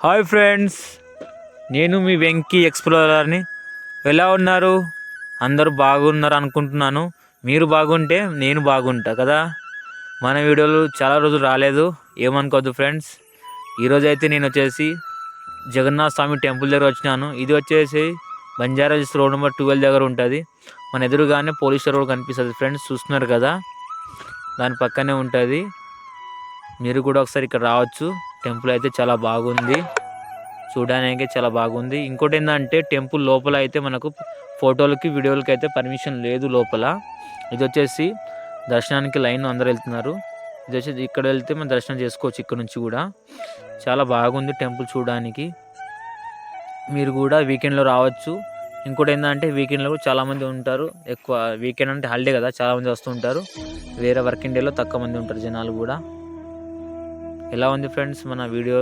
Hi friends, నేను మీ వెంకీ ఎక్స్ప్లోరర్ని. ఎలా ఉన్నారు? అందరూ బాగున్నారు అనుకుంటున్నాను. మీరు బాగుంటే నేను బాగుంటా కదా. మన వీడియోలు చాలా రోజులు రాలేదు, ఏమనుకోవద్దు ఫ్రెండ్స్. ఈరోజు అయితే నేను వచ్చేసి జగన్నాథ స్వామి టెంపుల్ దగ్గర వచ్చినాను. ఇది వచ్చేసి బంజారాహిల్స్ రోడ్ నెంబర్ 12 దగ్గర ఉంటుంది. మన ఎదురుగానే పోలీస్ రోడ్ కనిపిస్తుంది ఫ్రెండ్స్, చూస్తున్నారు కదా. దాని పక్కనే ఉంటుంది. మీరు కూడా ఒకసారి ఇక్కడ రావచ్చు. టెంపుల్ అయితే చాలా బాగుంది, చూడడానికి చాలా బాగుంది. ఇంకోటి ఏంటంటే టెంపుల్ లోపల అయితే మనకు ఫోటోలకి వీడియోలకి అయితే పర్మిషన్ లేదు లోపల. ఇది వచ్చేసి దర్శనానికి లైన్ అందరూ వెళ్తున్నారు. ఇది వచ్చేసి ఇక్కడ వెళ్తే మనం దర్శనం చేసుకోవచ్చు. ఇక్కడ నుంచి కూడా చాలా బాగుంది టెంపుల్ చూడడానికి. మీరు కూడా వీకెండ్లో రావచ్చు. ఇంకోటి ఏంటంటే వీకెండ్లో కూడా చాలామంది ఉంటారు. ఎక్కువ వీకెండ్ అంటే హాలిడే కదా, చాలామంది వస్తూ ఉంటారు. వేరే వర్కింగ్ డేలో తక్కువ మంది ఉంటారు జనాలు కూడా. ఎలా ఉంది ఫ్రెండ్స్ మన వీడియో?